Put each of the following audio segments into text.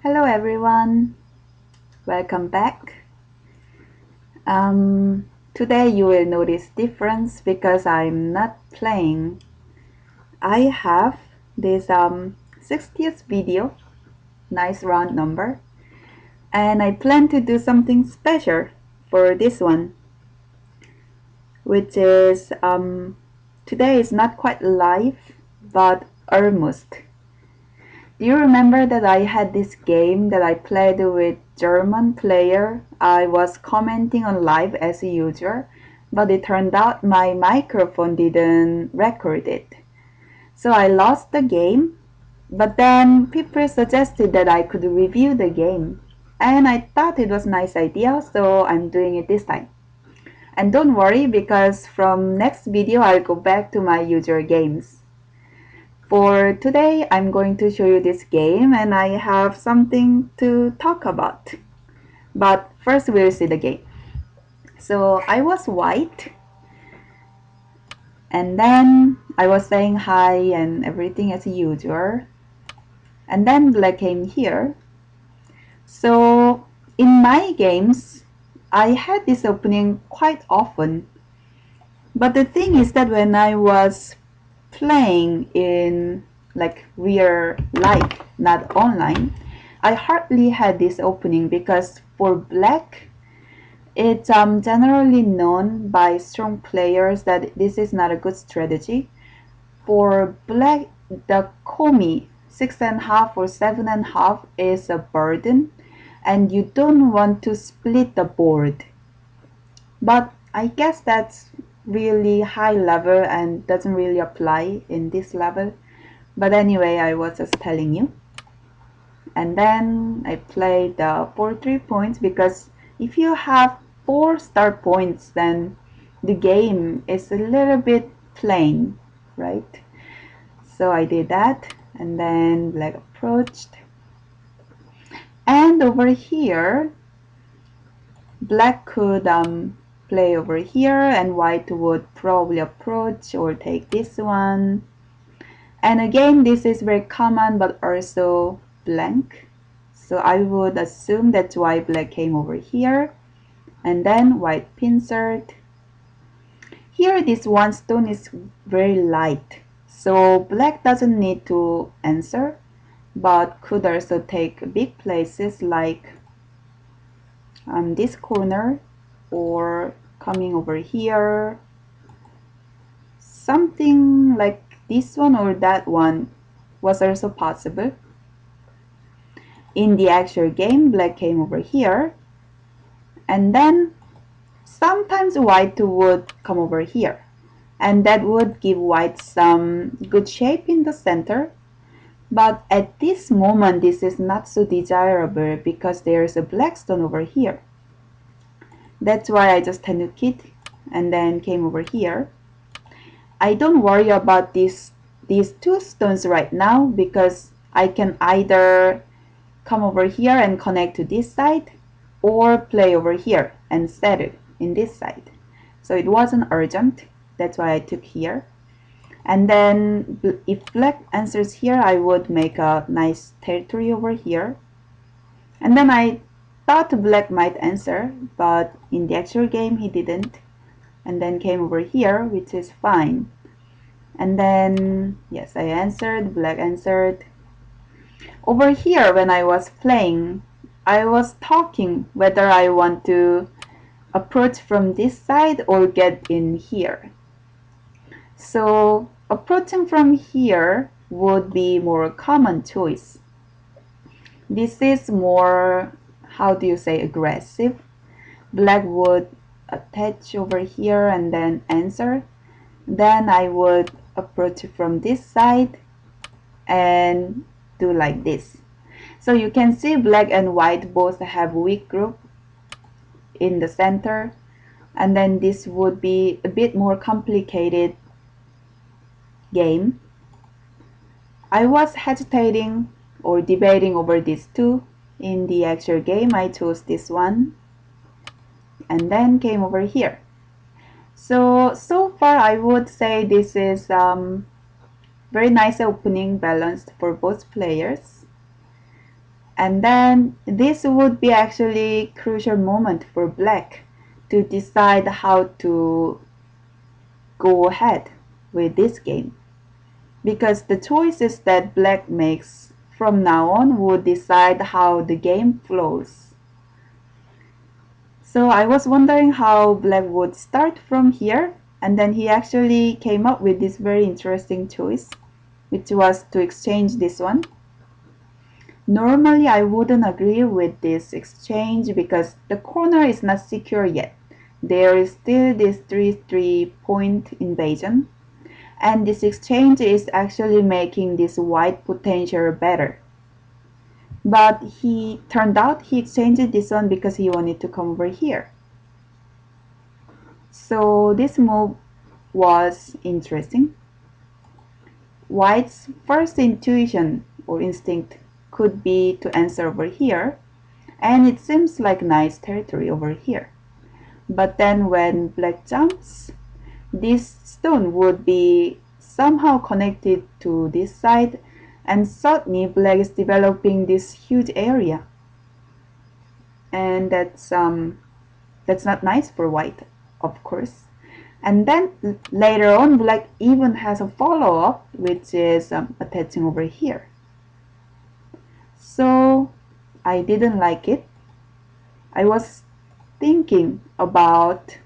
Hello everyone, welcome back. Today you will notice difference because I'm not playing. I have this 60th video, nice round number, and I plan to do something special for this one, which is today is not quite live, but almost. Do you remember that I had this game that I played with German player? I was commenting on live as usual, but it turned out my microphone didn't record it. So I lost the game, but then people suggested that I could review the game. And I thought it was a nice idea, so I'm doing it this time. And don't worry because from next video I'll go back to my usual games. For today, I'm going to show you this game and I have something to talk about. But first we'll see the game. So I was white and then I was saying hi and everything as usual. And then black came here. So in my games, I had this opening quite often. But the thing is that when I was playing in like real life, not online, I hardly had this opening because for black, it's generally known by strong players that this is not a good strategy. For black, the komi 6.5 or 7.5 is a burden, and you don't want to split the board. But I guess that's really high level and doesn't really apply in this level. But anyway, I was just telling you. And then I played for 3 points because if you have 4 star points, then the game is a little bit plain, right? So I did that, and then black approached. And over here, black could play over here, and white would probably approach or take this one. And again, this is very common but also blank. So I would assume that's why black came over here. And then white pincered. Here this one stone is very light. So black doesn't need to answer, but could also take big places like this corner or coming over here. Something like this one or that one was also possible. In the actual game, black came over here, and then sometimes white would come over here, and that would give white some good shape in the center. But at this moment, this is not so desirable because there's a black stone over here. That's why I just took it and then came over here. I don't worry about these two stones right now because I can either come over here and connect to this side or play over here and set it in this side. So it wasn't urgent. That's why I took here. And then if black answers here, I would make a nice territory over here. And then I thought black might answer, but in the actual game he didn't. And then came over here, which is fine. And then, yes, I answered, black answered. Over here, when I was playing, I was talking whether I want to approach from this side or get in here. So approaching from here would be more common choice. This is more, how do you say, aggressive. Black would attach over here and then answer. Then I would approach from this side and do like this. So you can see black and white both have weak group in the center, and then this would be a bit more complicated game. I was hesitating or debating over these two. In the actual game I chose this one and then came over here. So far I would say this is very nice opening, balanced for both players. And then this would be actually crucial moment for black to decide how to go ahead with this game, because the choices that black makes from now on would decide how the game flows. So I was wondering how black would start from here, and then he actually came up with this very interesting choice, which was to exchange this one. Normally I wouldn't agree with this exchange because the corner is not secure yet. There is still this 3-3 point invasion, and this exchange is actually making this white potential better. But he turned out he exchanged this one because he wanted to come over here. So this move was interesting. White's first intuition or instinct could be to answer over here, and it seems like nice territory over here. But then when black jumps, this stone would be somehow connected to this side, and suddenly black is developing this huge area. And that's not nice for white, of course. And then later on, black even has a follow-up, which is attaching over here. So I didn't like it. I was thinking about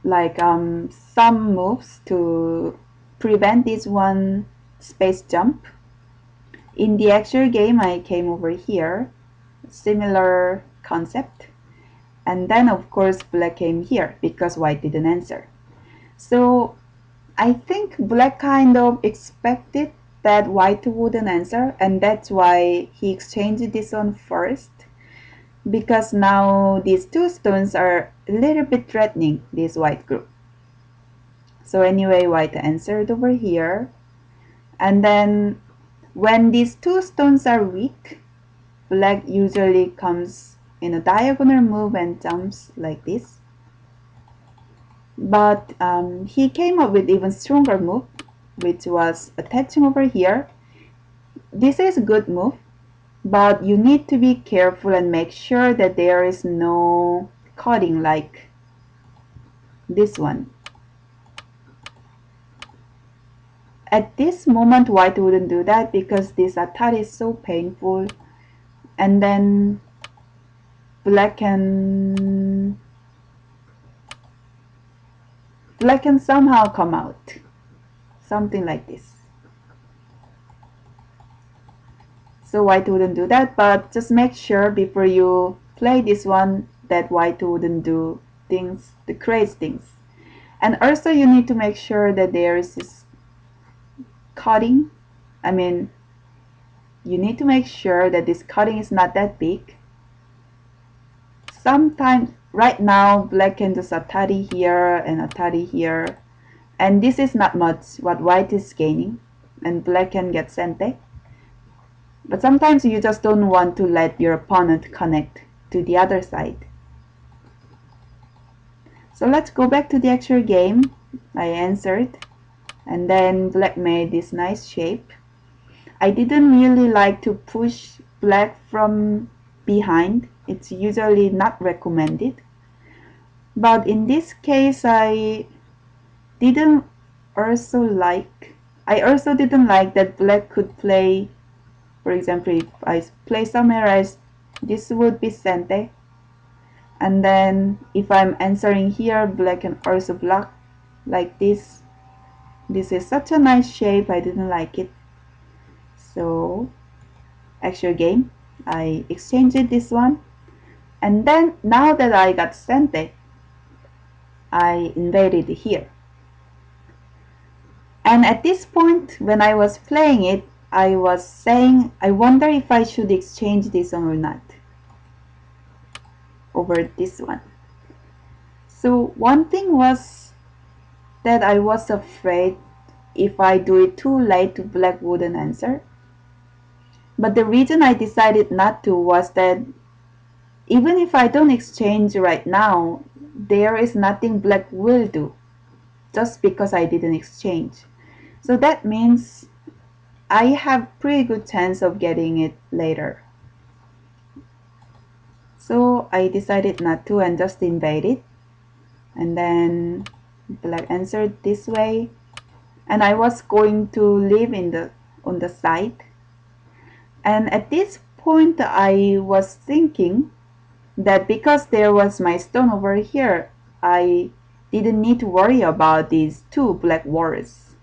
like some moves to prevent this one space jump. In the actual game, I came over here, similar concept. And then of course black came here because white didn't answer. So I think black kind of expected that white wouldn't answer, and that's why he exchanged this one first, because now these two stones are a little bit threatening this white group. So anyway, white answered over here, and then when these two stones are weak, black usually comes in a diagonal move and jumps like this. But he came up with even stronger move, which was attaching over here. This is a good move, but you need to be careful and make sure that there is no cutting like this one. At this moment, white wouldn't do that because this attack is so painful, and then black can somehow come out, something like this. So white wouldn't do that, but just make sure before you play this one that white wouldn't do things, the crazy things. And also you need to make sure that there is this cutting. I mean, you need to make sure that this cutting is not that big. Sometimes, right now, black can do atari here and atari here, and this is not much what white is gaining, and black can get sente. But sometimes you just don't want to let your opponent connect to the other side. So let's go back to the actual game. I answered, and then black made this nice shape. I didn't really like to push black from behind. It's usually not recommended. But in this case, I also didn't like that black could play. For example, if I play somewhere else, this would be sente. And then if I'm answering here, black can also block like this. This is such a nice shape, I didn't like it. So, actual game, I exchanged this one. And then, now that I got sente, I invaded here. And at this point, when I was playing it, I was saying, I wonder if I should exchange this one or not over this one. So one thing was that I was afraid if I do it too late, black wouldn't answer. But the reason I decided not to was that even if I don't exchange right now, there is nothing black will do just because I didn't exchange. So that means I have pretty good chance of getting it later. So I decided not to and just invade it. And then black answered this way. And I was going to live on the side. And at this point I was thinking that because there was my stone over here, I didn't need to worry about these two black warriors.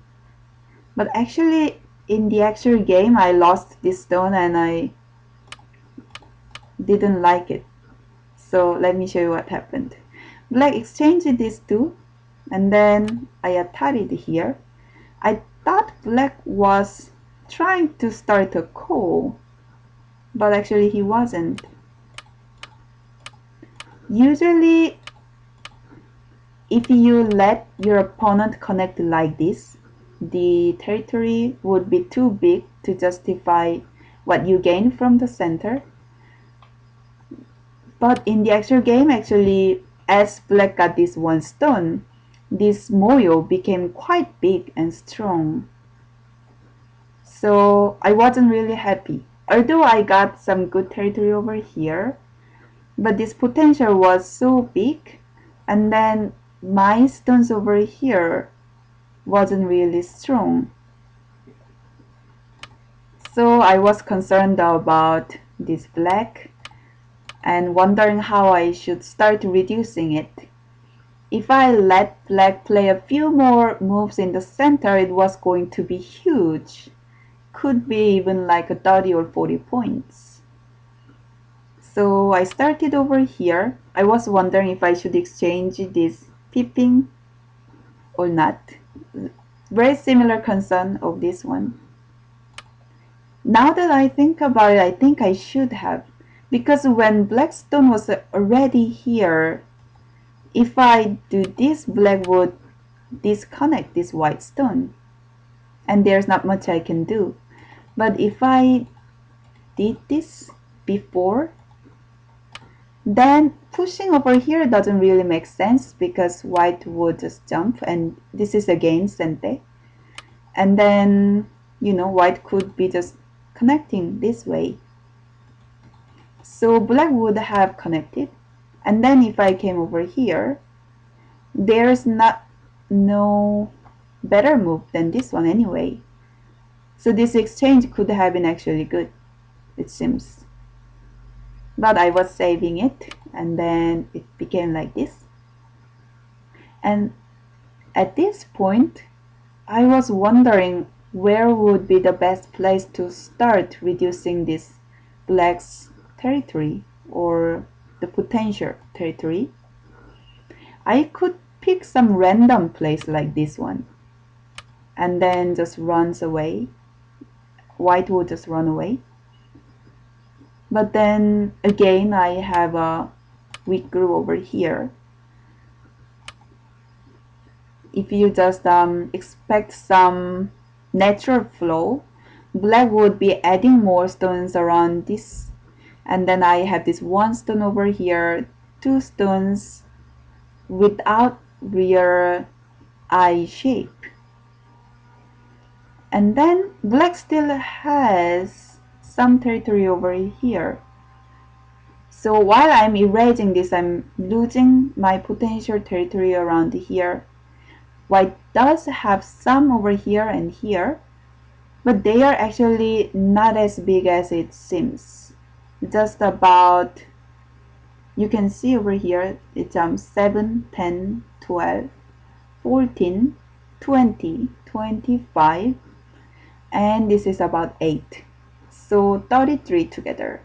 But actually, in the actual game, I lost this stone and I didn't like it. So let me show you what happened. Black exchanged these two, and then I attacked it here. I thought black was trying to start a call, but actually he wasn't. Usually, if you let your opponent connect like this, the territory would be too big to justify what you gain from the center. But in the actual game, actually, as black got this one stone, this Moyo became quite big and strong. So I wasn't really happy. Although I got some good territory over here, but this potential was so big, and then my stones over here wasn't really strong. So I was concerned about this black and wondering how I should start reducing it. If I let black play a few more moves in the center, it was going to be huge. Could be even like a 30 or 40 points. So I started over here. I was wondering if I should exchange this peeping or not. Very similar concern of this one. Now that I think about it, I think I should have. Because when Blackstone was already here, if I do this, black would disconnect this white stone. And there's not much I can do. But if I did this before, then pushing over here doesn't really make sense because white would just jump, and this is again Sente. And then, white could be just connecting this way. So black would have connected. And then if I came over here, there's no better move than this one anyway. So this exchange could have been actually good, it seems. But I was saving it, and then it became like this. And at this point, I was wondering where would be the best place to start reducing this black's territory or the potential territory. I could pick some random place like this one and then just runs away. White would just run away. But then again, I have a weak group over here. If you just expect some natural flow, black would be adding more stones around this, and then I have this one stone over here, two stones without real eye shape. And then black still has some territory over here. So while I'm erasing this, I'm losing my potential territory around here. White does have some over here and here, but they are actually not as big as it seems. Just about, you can see over here, it's 7, 10, 12, 14, 20, 25, and this is about 8. So 33 together.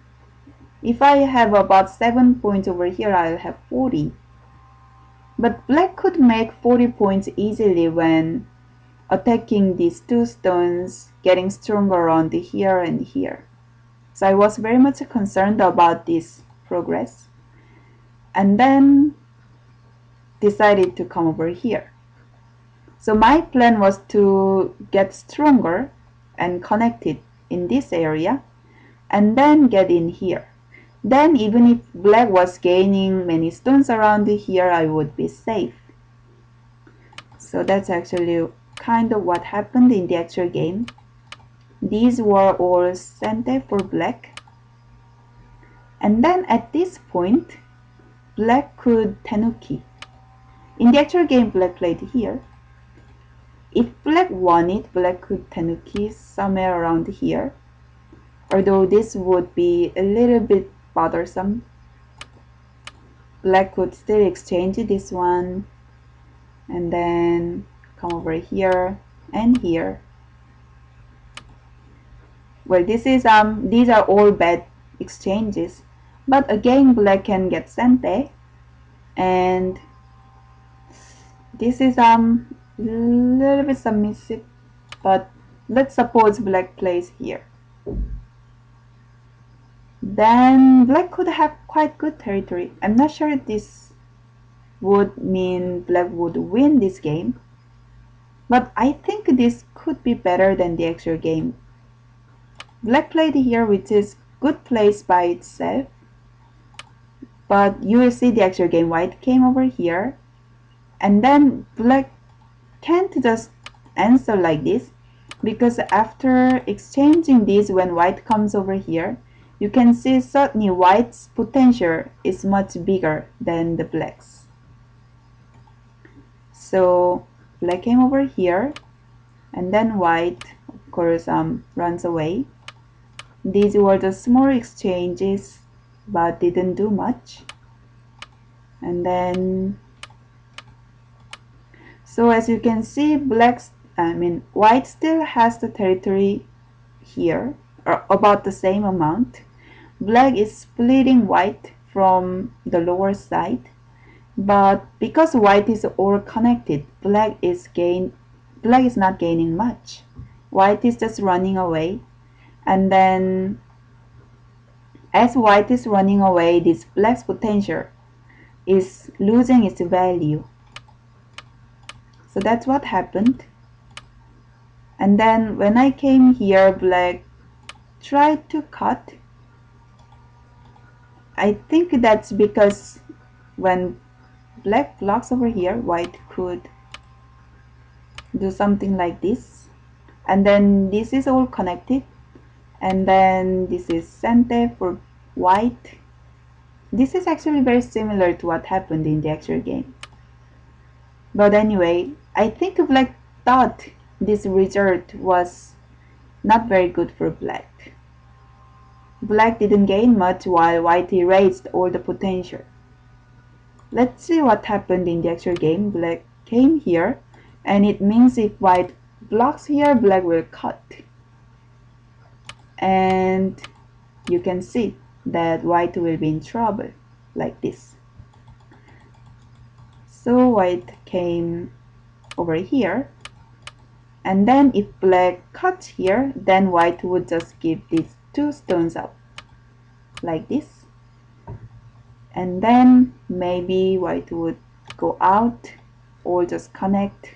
If I have about 7 points over here, I'll have 40. But black could make 40 points easily when attacking these two stones, getting stronger around here and here. So I was very much concerned about this progress. And then decided to come over here. So my plan was to get stronger and connect it in this area and then get in here. Then even if black was gaining many stones around here, I would be safe. So that's actually kind of what happened in the actual game. These were all center for black. And then at this point, black could tenuki. In the actual game, black played here. If black won it, black could tenuki somewhere around here. Although this would be a little bit bothersome. Black could still exchange this one and then come over here and here. Well, these are all bad exchanges, but again black can get sente, and this is little bit submissive, but let's suppose black plays here. Then black could have quite good territory. I'm not sure if this would mean black would win this game, but I think this could be better than the actual game. Black played here, which is good place by itself, but you will see the actual game. White came over here, and then black can't just answer like this, because after exchanging this, when white comes over here, you can see certainly white's potential is much bigger than the black's. So black came over here, and then white, of course, runs away. These were the small exchanges, but didn't do much. And then, so as you can see, white still has the territory here, or about the same amount. Black is splitting white from the lower side, but because white is all connected, black is not gaining much. White is just running away, and then as white is running away, this black's potential is losing its value. So that's what happened. And then when I came here, black tried to cut. I think that's because when black blocks over here, white could do something like this. And then this is all connected. And then this is center for white. This is actually very similar to what happened in the actual game. But anyway, I think black thought this result was not very good for black. Black didn't gain much while white erased all the potential. Let's see what happened in the actual game. Black came here, and it means if white blocks here, black will cut. And you can see that white will be in trouble, like this. So white came over here, and then if black cuts here, then white would just give these two stones up, like this. And then maybe white would go out or just connect.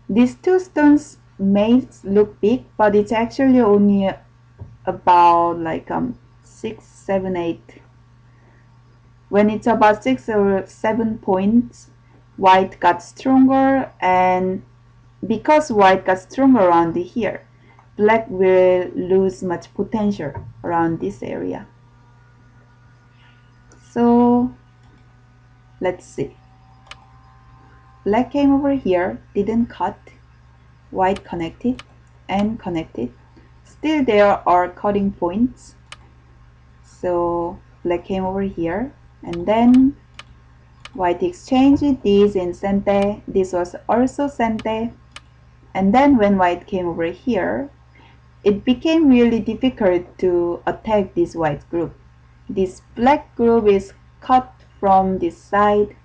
These two stones may look big, but it's actually only about like 6, 7, 8. When it's about 6 or 7 points, white got stronger, and because white got stronger around here, black will lose much potential around this area. So let's see. Black came over here, didn't cut. White connected and connected. Still there are cutting points. So black came over here, and then white exchanged these in center. This was also center. And then when white came over here, it became really difficult to attack this white group. This black group is cut from this side,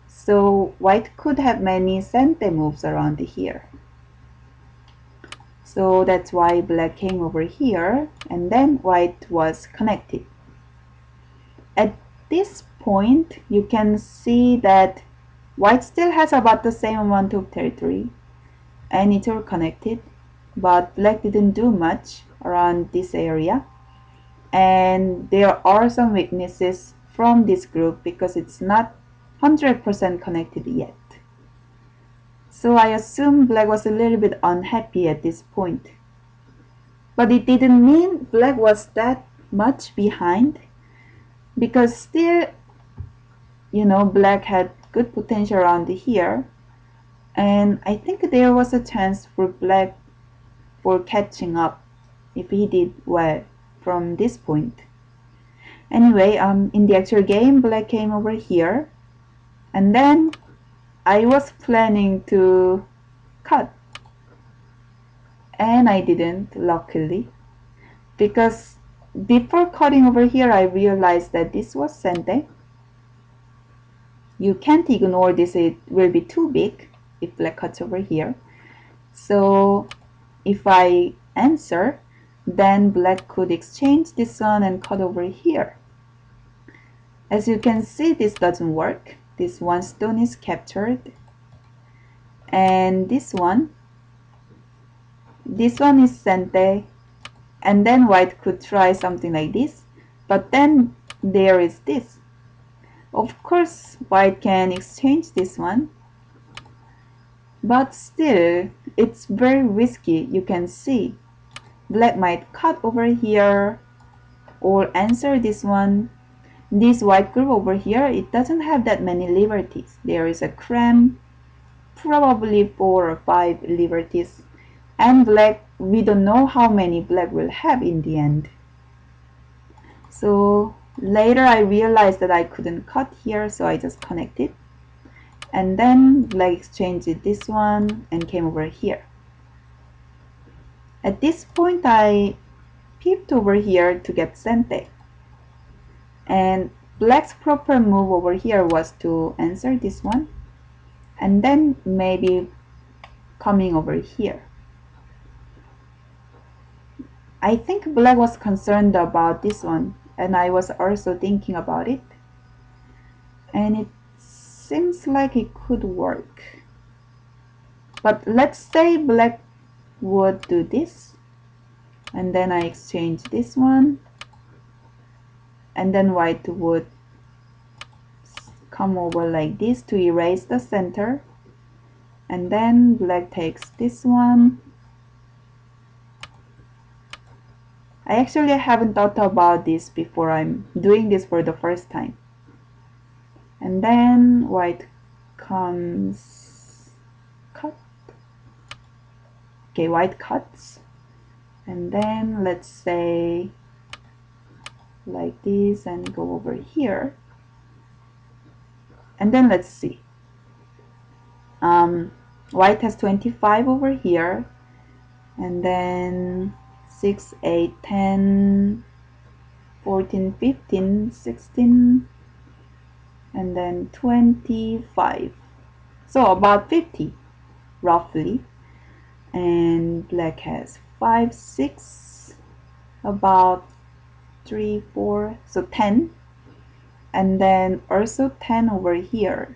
so white could have many center moves around here. So that's why black came over here, and then white was connected. At this point, you can see that white still has about the same amount of territory, and it's all connected, but black didn't do much around this area. And there are some weaknesses from this group because it's not 100% connected yet. So I assume black was a little bit unhappy at this point. But it didn't mean black was that much behind, because still, black had good potential around here, and I think there was a chance for black for catching up if he did well from this point. Anyway, in the actual game, black came over here, and then I was planning to cut, and I didn't, luckily, because before cutting over here, I realized that this was sente. You can't ignore this, it will be too big if black cuts over here. So if I answer, then black could exchange this one and cut over here. As you can see, this doesn't work. This one stone is captured, and this one is sente, and then white could try something like this, but then there is this. Of course, white can exchange this one, but still, it's very risky. You can see black might cut over here or answer this one. This white group over here, it doesn't have that many liberties. There is a cram, probably 4 or 5 liberties, and black, we don't know how many black will have in the end. So later I realized that I couldn't cut here, so I just connected, and then black exchanged this one and came over here. At this point I peeped over here to get sente, and black's proper move over here was to answer this one and then maybe coming over here. I think black was concerned about this one, and I was also thinking about it, and it seems like it could work. But let's say black would do this, and then I exchange this one, and then white would come over like this to erase the center, and then black takes this one. I actually haven't thought about this before. I'm doing this for the first time. And then white comes cut. Okay, white cuts, and then let's say like this and go over here, and then let's see. White has 25 over here, and then 6, 8, 10, 14, 15, 16, and then 25. So about 50 roughly. And black has 5, 6, about 3, 4, so 10, and then also 10 over here,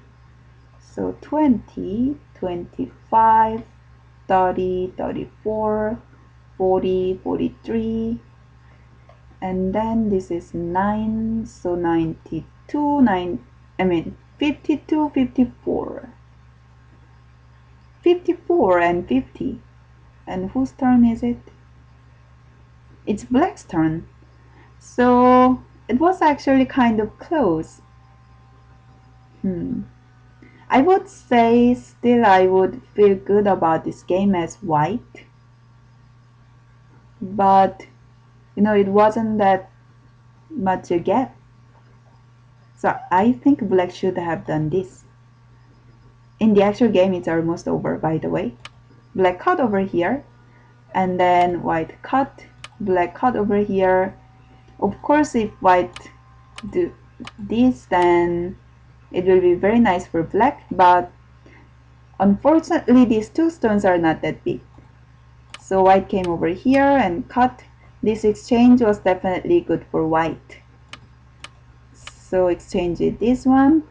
so 20, 25, 30, 34, 40, 43, and then this is 9, so 92, 52, 54, 54 and 50. And whose turn is it? It's black's turn. So it was actually kind of close. I would say still I would feel good about this game as white, but it wasn't that much a gap. So I think black should have done this. In the actual game it's almost over, by the way. Black cut over here, and then white cut, black cut over here. Of course, if white do this, then it will be very nice for black, but unfortunately these two stones are not that big. So white came over here and cut. This exchange was definitely good for white. So exchange this one.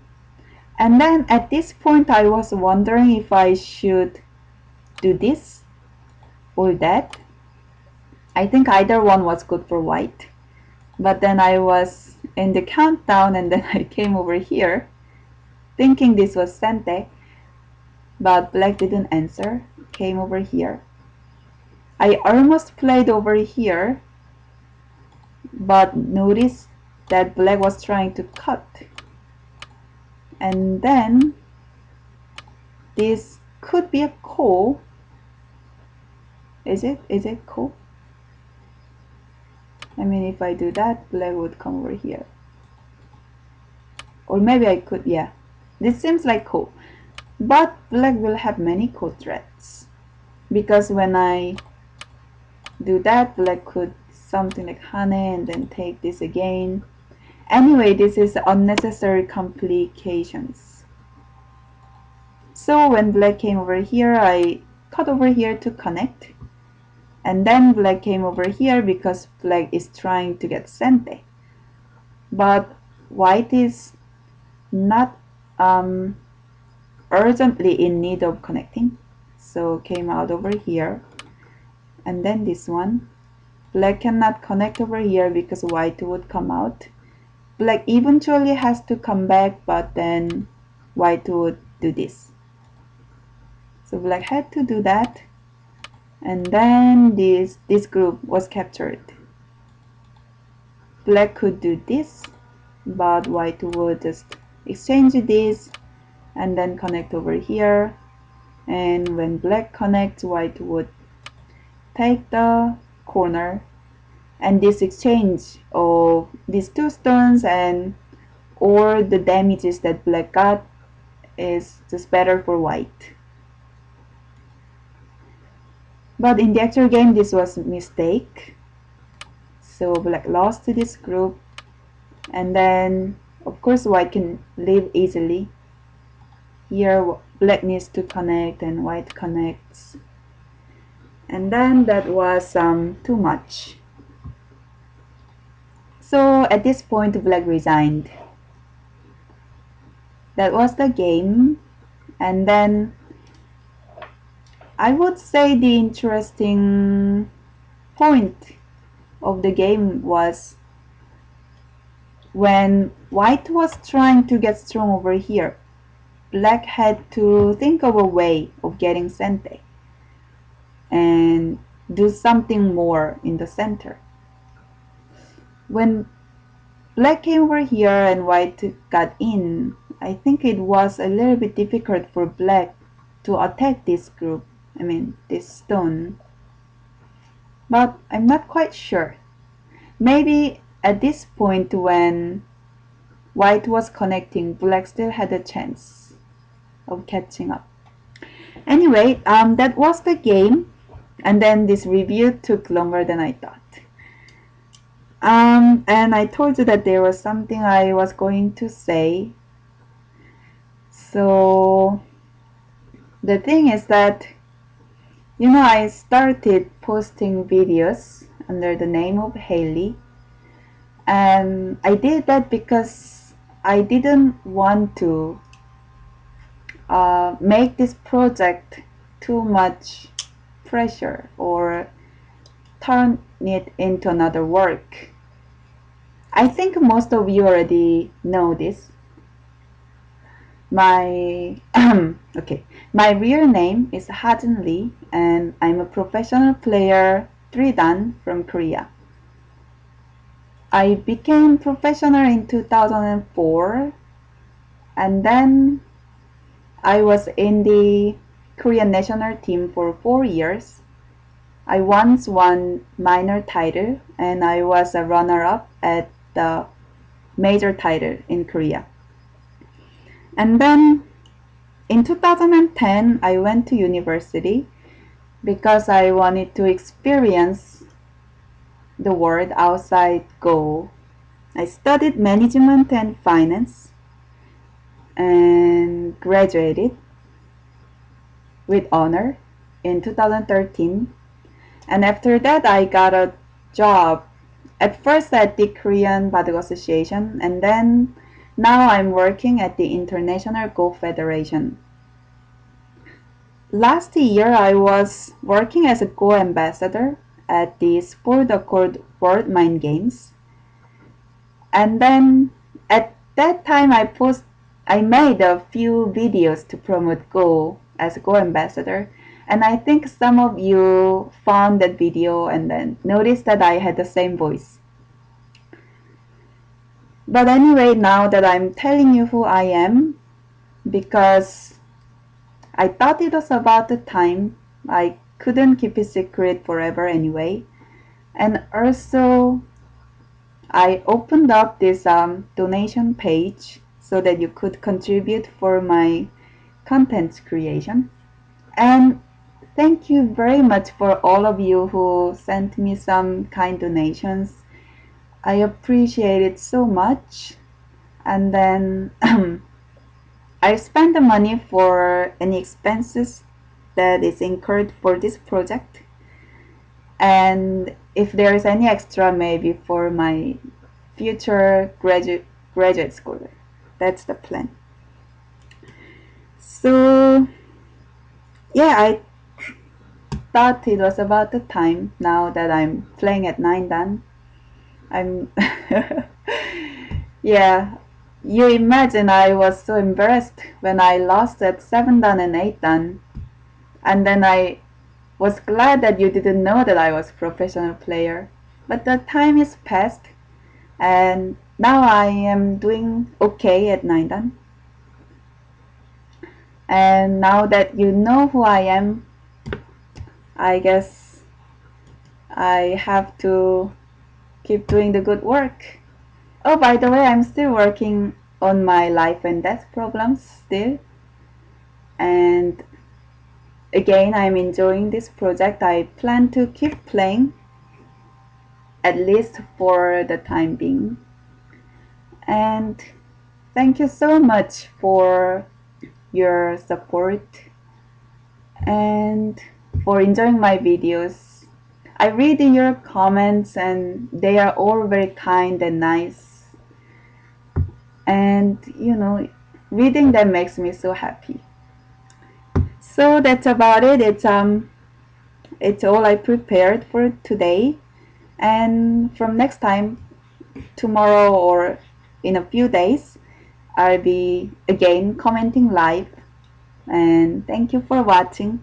And then at this point I was wondering if I should do this or that. I think either one was good for white. But then I was in the countdown, and then I came over here thinking this was sente, but black didn't answer, came over here. I almost played over here, but notice that black was trying to cut. And then this could be a call. Is it? Is it cool? I mean, if I do that, black would come over here. Or maybe I could, yeah. This seems like cool. But black will have many code threads. Because when I do that, black could something like honey and then take this again. Anyway, this is unnecessary complications. So when black came over here, I cut over here to connect. And then black came over here because black is trying to get Sente. But white is not urgently in need of connecting. So came out over here. And then this one. Black cannot connect over here because white would come out. Black eventually has to come back, but then white would do this. So black had to do that. And then this group was captured. Black could do this, but white would just exchange this and then connect over here. And when black connects, white would take the corner. And this exchange of these two stones and or the damages that black got is just better for white. But in the actual game, this was a mistake. So black lost to this group. And then, of course, white can leave easily. Here, black needs to connect and white connects. And then that was too much. So at this point, black resigned. That was the game. And then I would say the interesting point of the game was when white was trying to get strong over here, black had to think of a way of getting Sente and do something more in the center. When black came over here and white got in, I think it was a little bit difficult for black to attack this group, this stone. But I'm not quite sure. Maybe at this point when white was connecting, black still had a chance of catching up. Anyway, that was the game. And then this review took longer than I thought. And I told you that there was something I was going to say. So the thing is that, I started posting videos under the name of Haylee. And I did that because I didn't want to make this project too much pressure or turn it into another work. I think most of you already know this. My my real name is Hajin Lee, and I'm a professional player 3Dan from Korea. I became professional in 2004, and then I was in the Korean national team for 4 years. I once won minor title, and I was a runner-up at the major title in Korea. And then in 2010, I went to university because I wanted to experience the world outside Go. I studied management and finance and graduated with honor in 2013. And after that, I got a job at first at the Korean Baduk Association, and then now I'm working at the International Go Federation. Last year, I was working as a Go ambassador at the Sport Accord World Mind Games. And then at that time, I made a few videos to promote Go as a Go ambassador. And I think some of you found that video and then noticed that I had the same voice. But anyway, now that I'm telling you who I am, because I thought it was about the time, I couldn't keep it secret forever anyway. And also, I opened up this donation page so that you could contribute for my content creation. And thank you very much for all of you who sent me some kind donations. I appreciate it so much. And then I spend the money for any expenses that is incurred for this project. And if there is any extra, maybe for my future graduate school. That's the plan. So yeah, I thought it was about the time now that I'm playing at 9 dan. I'm yeah. You imagine I was so embarrassed when I lost at 7 dan and 8 dan. And then I was glad that you didn't know that I was a professional player. But the time is past and now I am doing okay at 9 dan. And now that you know who I am, I guess I have to keep doing the good work. Oh, by the way, I'm still working on my life and death problems still. And again, I'm enjoying this project. I plan to keep playing, at least for the time being. And thank you so much for your support and for enjoying my videos. I read your comments and they are all very kind and nice. And reading them makes me so happy. So that's about it. It's all I prepared for today. And from next time, tomorrow or in a few days, I'll be again commenting live. And thank you for watching.